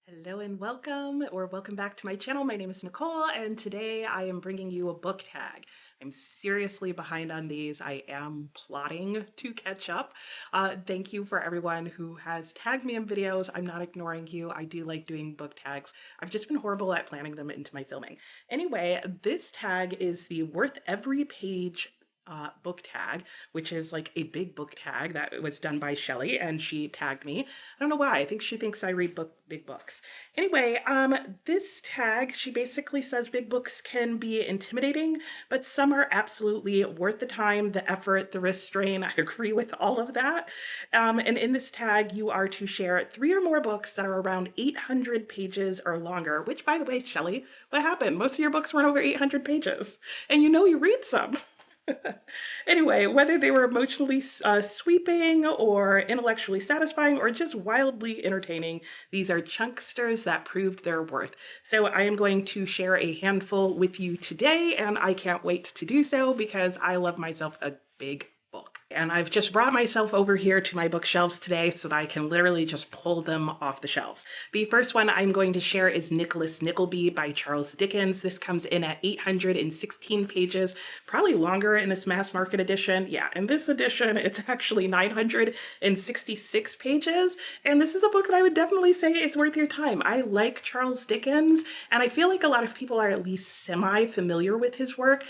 Hello and welcome back to my channel. My name is Nicole and today I am bringing you a book tag. I'm seriously behind on these. I am plotting to catch up. Thank you for everyone who has tagged me in videos. I'm not ignoring you. I do like doing book tags. I've just been horrible at planning them into my filming. Anyway, this tag is the worth every page book tag, which is like a big book tag that was done by Shelly, and she tagged me. I don't know why. I think she thinks I read big books. Anyway, this tag, she basically says big books can be intimidating, but some are absolutely worth the time, the effort, the risk strain. I agree with all of that. And in this tag, you are to share 3 or more books that are around 800 pages or longer, which, by the way, Shelly, what happened? Most of your books weren't over 800 pages, and you know you read some. Anyway, whether they were emotionally sweeping or intellectually satisfying or just wildly entertaining, these are chunksters that proved their worth. So I am going to share a handful with you today, and I can't wait to do so because I love myself a big book. And I've just brought myself over here to my bookshelves today so that I can literally just pull them off the shelves. The first one I'm going to share is Nickleby by Charles Dickens. This comes in at 816 pages, probably longer in this mass market edition. Yeah, in this edition, it's actually 966 pages. And this is a book that I would definitely say is worth your time. I like Charles Dickens, and I feel like a lot of people are at least semi-familiar with his work.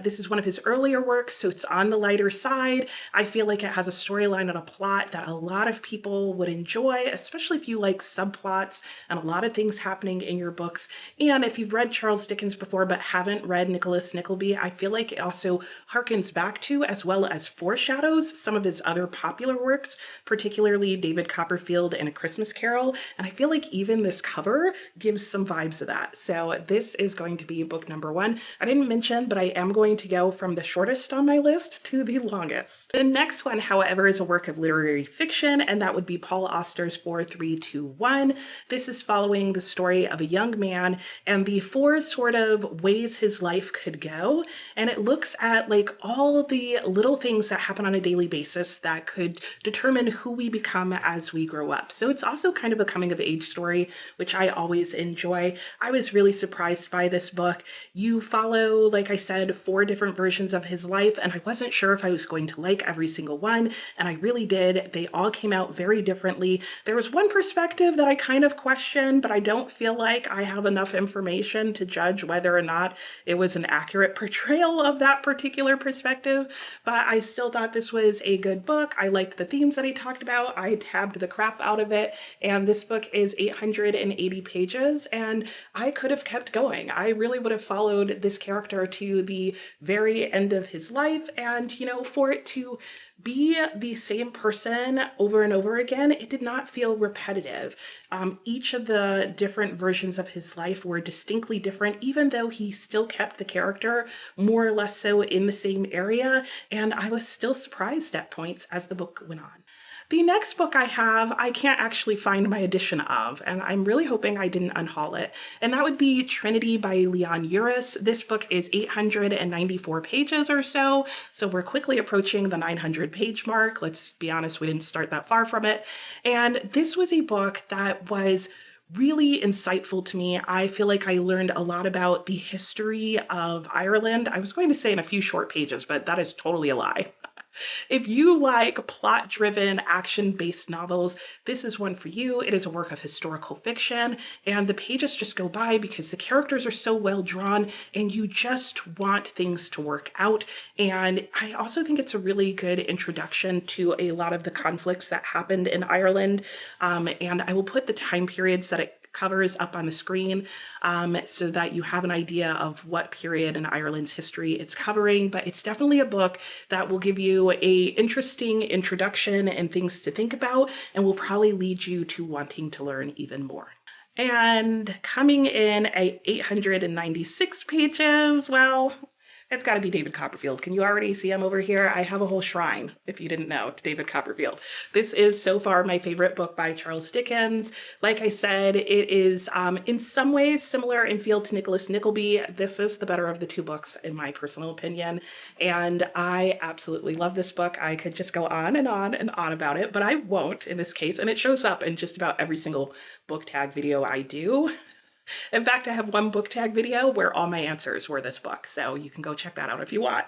This is one of his earlier works, so it's on the lighter side. I feel like it has a storyline and a plot that a lot of people would enjoy, especially if you like subplots and a lot of things happening in your books. And if you've read Charles Dickens before but haven't read Nicholas Nickleby, I feel like it also harkens back to, as well as foreshadows, some of his other popular works, particularly David Copperfield and A Christmas Carol. And I feel like even this cover gives some vibes of that. So this is going to be book number 1. I didn't mention, but I am going to go from the shortest on my list to the longest. The next one, however, is a work of literary fiction, and that would be Paul Auster's 4321. This is following the story of a young man and the 4 sort of ways his life could go. And it looks at like all the little things that happen on a daily basis that could determine who we become as we grow up. So it's also kind of a coming of age story, which I always enjoy. I was really surprised by this book. You follow, like I said, 4 different versions of his life, and I wasn't sure if I was going to like every single one, and I really did. They all came out very differently. There was one perspective that I kind of questioned, but I don't feel like I have enough information to judge whether or not it was an accurate portrayal of that particular perspective, but I still thought this was a good book. I liked the themes that he talked about. I tabbed the crap out of it, and this book is 880 pages, and I could have kept going. I really would have followed this character to the very end of his life, and you know, for it to be the same person over and over again, it did not feel repetitive. Each of the different versions of his life were distinctly different, even though he still kept the character more or less so in the same area, and I was still surprised at points as the book went on. The next book I have, I can't actually find my edition of, and I'm really hoping I didn't unhaul it, and that would be Trinity by Lyons Uris. This book is 894 pages or so, so we're quickly approaching the 900 page mark. Let's be honest, we didn't start that far from it. And this was a book that was really insightful to me. I feel like I learned a lot about the history of Ireland. I was going to say in a few short pages, but that is totally a lie. If you like plot-driven, action-based novels, this is one for you. It is a work of historical fiction, and the pages just go by because the characters are so well drawn, and you just want things to work out. And I also think it's a really good introduction to a lot of the conflicts that happened in Ireland, and I will put the time periods that it covers up on the screen so that you have an idea of what period in Ireland's history it's covering. But it's definitely a book that will give you a interesting introduction and things to think about, and will probably lead you to wanting to learn even more. And coming in at 896 pages, well, It's got to be David Copperfield. Can you already see him over here? I have a whole shrine, if you didn't know, to David Copperfield. This is so far my favorite book by Charles Dickens. Like I said, it is in some ways similar in feel to Nicholas Nickleby. This is the better of the two books, in my personal opinion. And I absolutely love this book. I could just go on and on and on about it, but I won't in this case. And it shows up in just about every single book tag video I do. In fact, I have one book tag video where all my answers were this book, so you can go check that out if you want.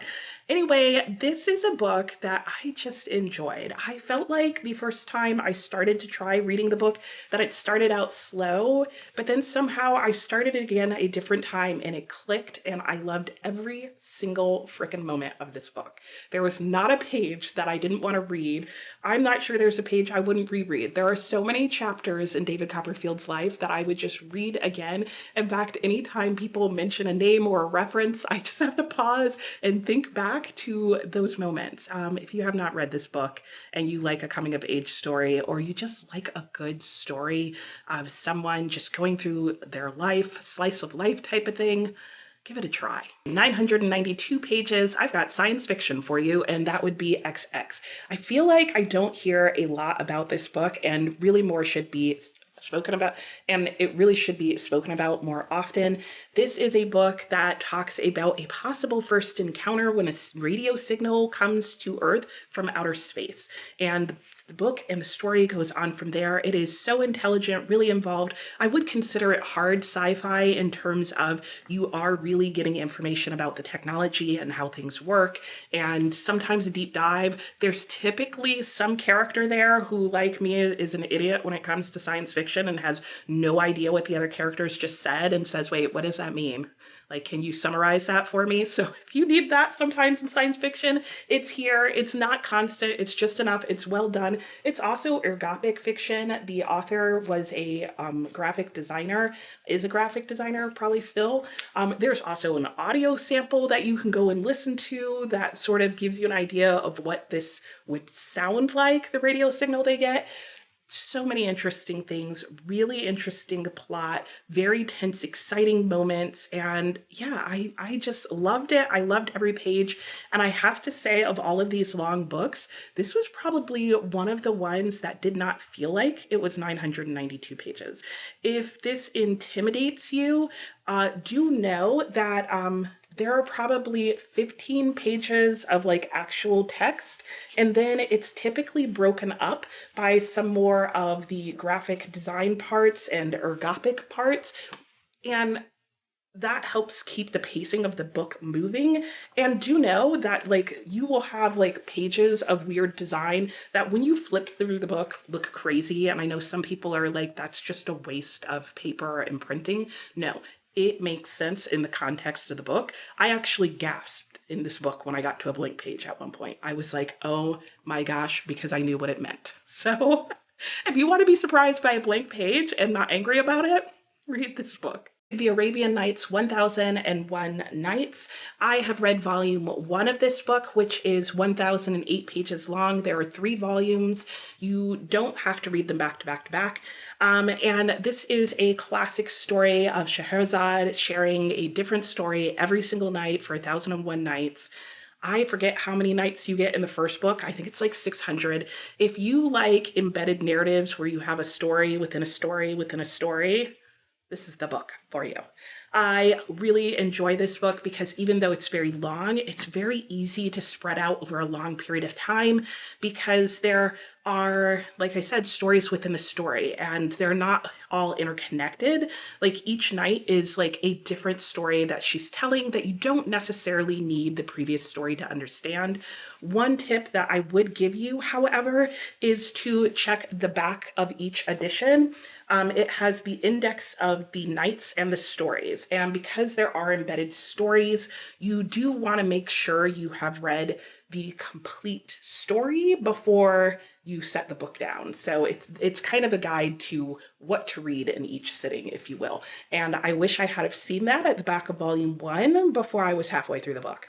Anyway, this is a book that I just enjoyed. I felt like the first time I started to try reading the book that it started out slow, but then somehow I started it again a different time and it clicked, and I loved every single freaking moment of this book. There was not a page that I didn't want to read. I'm not sure there's a page I wouldn't reread. There are so many chapters in David Copperfield's life that I would just read again. In fact, anytime people mention a name or a reference, I just have to pause and think back to those moments. If you have not read this book and you like a coming of age story, or you just like a good story of someone just going through their life, slice of life type of thing, give it a try. 992 pages. I've got science fiction for you, and that would be XX. I feel like I don't hear a lot about this book, and really more should be spoken about, and it really should be spoken about more often. This is a book that talks about a possible first encounter when a radio signal comes to Earth from outer space. And the book and the story goes on from there. It is so intelligent, really involved. I would consider it hard sci-fi in terms of you are really getting information about the technology and how things work, and sometimes a deep dive. There's typically some character there who, like me, is an idiot when it comes to science fiction and has no idea what the other characters just said and says, wait, what does that mean? Like, can you summarize that for me? So if you need that sometimes in science fiction, it's here. It's not constant. It's just enough. It's well done. It's also ergothic fiction. The author was a graphic designer, is a graphic designer probably still. There's also an audio sample that you can go and listen to that sort of gives you an idea of what this would sound like, the radio signal they get. So many interesting things, really interesting plot, very tense, exciting moments. And yeah, I just loved it. I loved every page. And I have to say, of all of these long books, this was probably one of the ones that did not feel like it was 992 pages. If this intimidates you, do know that there are probably 15 pages of like actual text, and then it's typically broken up by some more of the graphic design parts and ergothic parts. And that helps keep the pacing of the book moving. And do know that like you will have like pages of weird design that when you flip through the book look crazy. And I know some people are like, that's just a waste of paper and printing. No, it makes sense in the context of the book. I actually gasped in this book when I got to a blank page at one point. I was like, oh my gosh, because I knew what it meant. So if you want to be surprised by a blank page and not angry about it, read this book. The Arabian Nights, 1001 Nights. I have read volume 1 of this book, which is 1008 pages long. There are 3 volumes. You don't have to read them back to back to back. And this is a classic story of Scheherazade sharing a different story every single night for 1001 nights. I forget how many nights you get in the first book. I think it's like 600. If you like embedded narratives where you have a story within a story within a story, this is the book for you. I really enjoy this book because even though it's very long, it's very easy to spread out over a long period of time because there are, like I said, stories within the story and they're not all interconnected. Like each night is like a different story that she's telling that you don't necessarily need the previous story to understand. One tip that I would give you, however, is to check the back of each edition. It has the index of the nights and the stories. And because there are embedded stories, you do want to make sure you have read the complete story before you set the book down. So it's kind of a guide to what to read in each sitting, if you will. And I wish I had have seen that at the back of volume 1 before I was halfway through the book.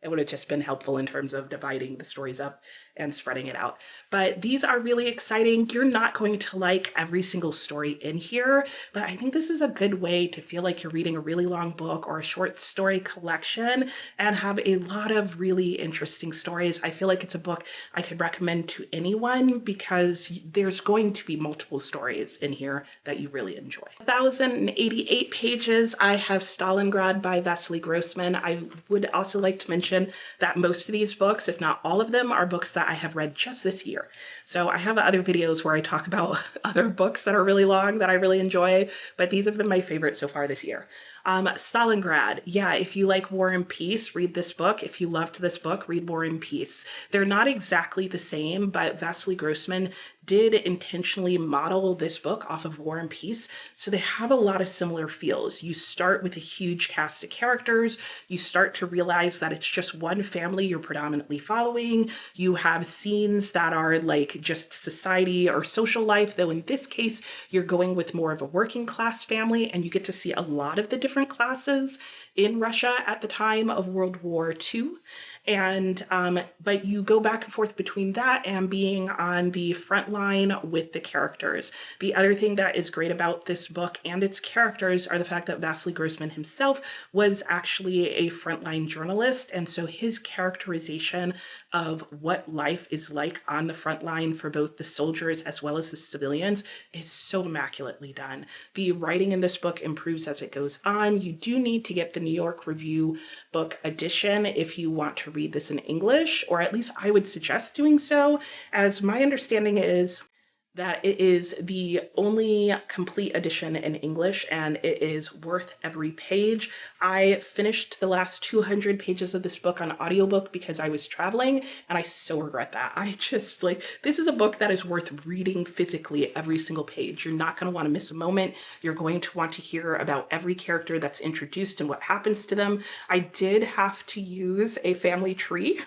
It would have just been helpful in terms of dividing the stories up and spreading it out. But these are really exciting. You're not going to like every single story in here, but I think this is a good way to feel like you're reading a really long book or a short story collection and have a lot of really interesting stories. I feel like it's a book I could recommend to anyone because there's going to be multiple stories in here that you really enjoy. 1,088 pages. I have Stalingrad by Vasily Grossman. I would also like to mention that most of these books, if not all of them, are books that I have read just this year. So I have other videos where I talk about other books that are really long that I really enjoy, but these have been my favorite so far this year. Stalingrad. Yeah, if you like War and Peace, read this book. If you loved this book, read War and Peace. They're not exactly the same, but Vasily Grossman did intentionally model this book off of War and Peace, so they have a lot of similar feels. You start with a huge cast of characters. You start to realize that it's just one family you're predominantly following. You have scenes that are like just society or social life, though in this case, you're going with more of a working class family, and you get to see a lot of the different classes in Russia at the time of World War II. And but you go back and forth between that and being on the front line with the characters. The other thing that is great about this book and its characters are the fact that Vasily Grossman himself was actually a frontline journalist, and so his characterization of what life is like on the front line for both the soldiers as well as the civilians is so immaculately done. The writing in this book improves as it goes on. You do need to get the New York Review book edition if you want to read this in English, or at least I would suggest doing so, as my understanding is that it is the only complete edition in English and it is worth every page. I finished the last 200 pages of this book on audiobook because I was traveling, and I so regret that. I just like, this is a book that is worth reading physically every single page. You're not going to want to miss a moment. You're going to want to hear about every character that's introduced and what happens to them. I did have to use a family tree.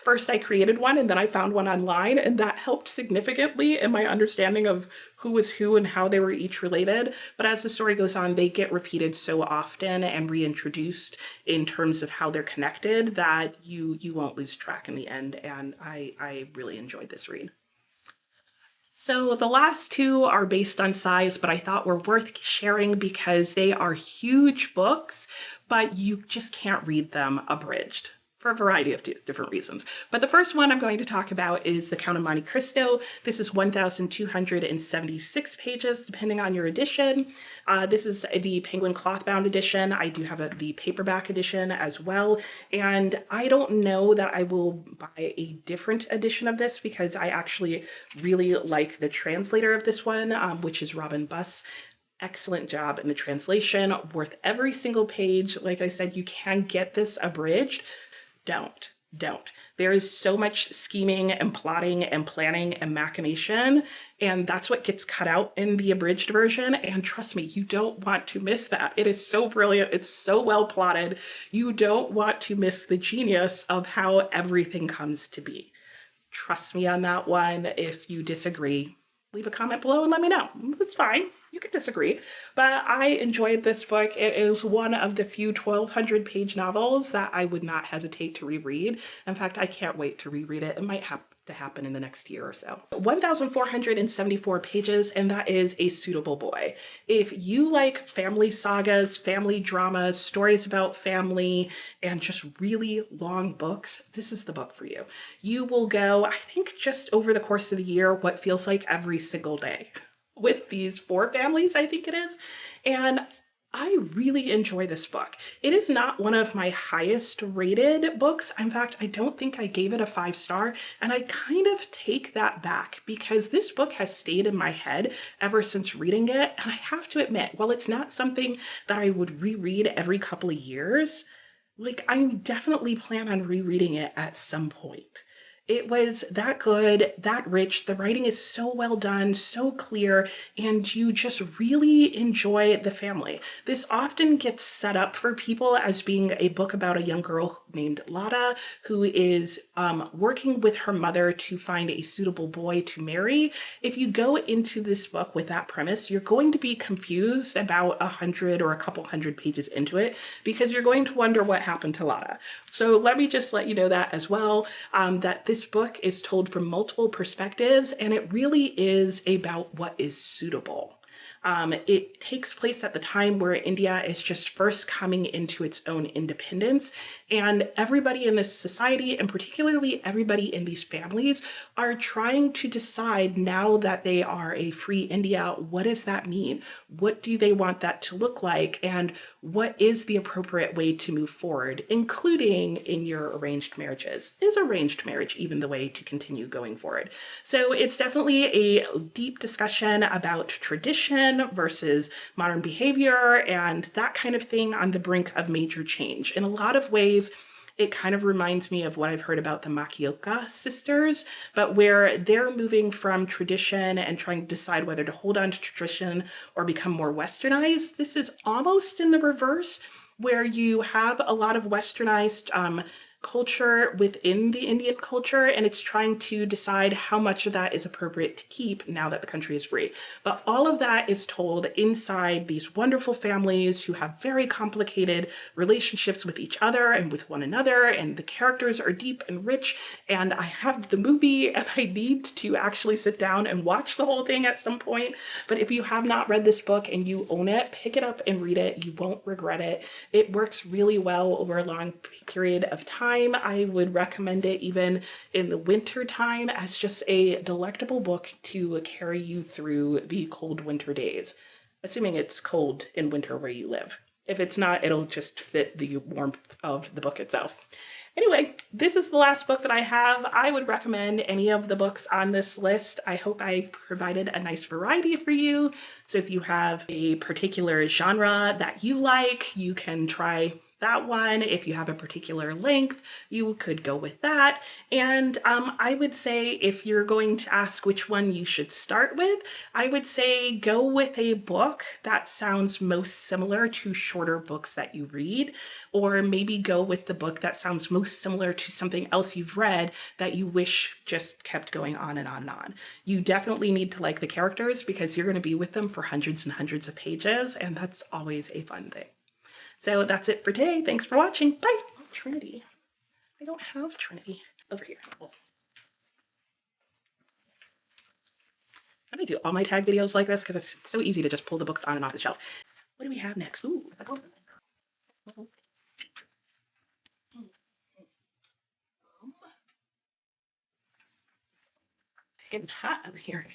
First, I created one and then I found one online, and that helped significantly in my understanding of who was who and how they were each related. But as the story goes on, they get repeated so often and reintroduced in terms of how they're connected that you won't lose track in the end. And I really enjoyed this read. So the last two are based on size, but I thought were worth sharing because they are huge books, but you just can't read them abridged for a variety of different reasons. But the first one I'm going to talk about is The Count of Monte Cristo. This is 1,276 pages, depending on your edition. This is the Penguin cloth-bound edition. I do have the paperback edition as well. And I don't know that I will buy a different edition of this because I actually really like the translator of this one, which is Robin Buss. Excellent job in the translation, worth every single page. Like I said, you can get this abridged. Don't. There is so much scheming and plotting and planning and machination, and that's what gets cut out in the abridged version. And trust me, you don't want to miss that. It is so brilliant. It's so well plotted. You don't want to miss the genius of how everything comes to be. Trust me on that one. If you disagree, leave a comment below and let me know. It's fine. You can disagree. But I enjoyed this book. It is one of the few 1,200 page novels that I would not hesitate to reread. In fact, I can't wait to reread it. It might have to happen in the next year or so. 1,474 pages, and that is a suitable boy. If you like family sagas, family dramas, stories about family, and just really long books, this is the book for you. You will go, I think, just over the course of a year, what feels like every single day with these 4 families, I think it is. And I really enjoy this book. It is not one of my highest rated books. In fact, I don't think I gave it a 5-star, and I kind of take that back because this book has stayed in my head ever since reading it. And I have to admit, while it's not something that I would reread every couple of years, like I definitely plan on rereading it at some point. It was that good, that rich. The writing is so well done, so clear, and you just really enjoy the family. This often gets set up for people as being a book about a young girl named Lada, who is working with her mother to find a suitable boy to marry. If you go into this book with that premise, you're going to be confused about 100 or a couple hundred pages into it, because you're going to wonder what happened to Lada. So let me just let you know that as well, that this book is told from multiple perspectives, and it really is about what is suitable. It takes place at the time where India is just first coming into its own independence, and everybody in this society, and particularly everybody in these families, are trying to decide, now that they are a free India, what does that mean? What do they want that to look like? And what is the appropriate way to move forward, including in your arranged marriages? Is arranged marriage even the way to continue going forward? So it's definitely a deep discussion about tradition versus modern behavior and that kind of thing on the brink of major change. In a lot of ways, it kind of reminds me of what I've heard about the Makioka sisters, but where they're moving from tradition and trying to decide whether to hold on to tradition or become more westernized. This is almost in the reverse, where you have a lot of westernized culture within the Indian culture, and it's trying to decide how much of that is appropriate to keep now that the country is free. But all of that is told inside these wonderful families who have very complicated relationships with each other and with one another, and the characters are deep and rich. And I have the movie, and I need to actually sit down and watch the whole thing at some point. But if you have not read this book and you own it, pick it up and read it. You won't regret it. It works really well over a long period of time. I would recommend it even in the winter time as just a delectable book to carry you through the cold winter days, assuming it's cold in winter where you live. If it's not, it'll just fit the warmth of the book itself. Anyway, this is the last book that I have. I would recommend any of the books on this list. I hope I provided a nice variety for you. So if you have a particular genre that you like, you can try that one. If you have a particular length, you could go with that. And I would say, if you're going to ask which one you should start with, I would say go with a book that sounds most similar to shorter books that you read, or maybe go with the book that sounds most similar to something else you've read that you wish just kept going on and on and on. You definitely need to like the characters, because you're going to be with them for hundreds and hundreds of pages, and that's always a fun thing. So that's it for today. Thanks for watching. Bye. Oh, Trinity. I don't have Trinity. Over here. Oh. I do all my tag videos like this because it's so easy to just pull the books on and off the shelf. What do we have next? Ooh. Getting hot over here.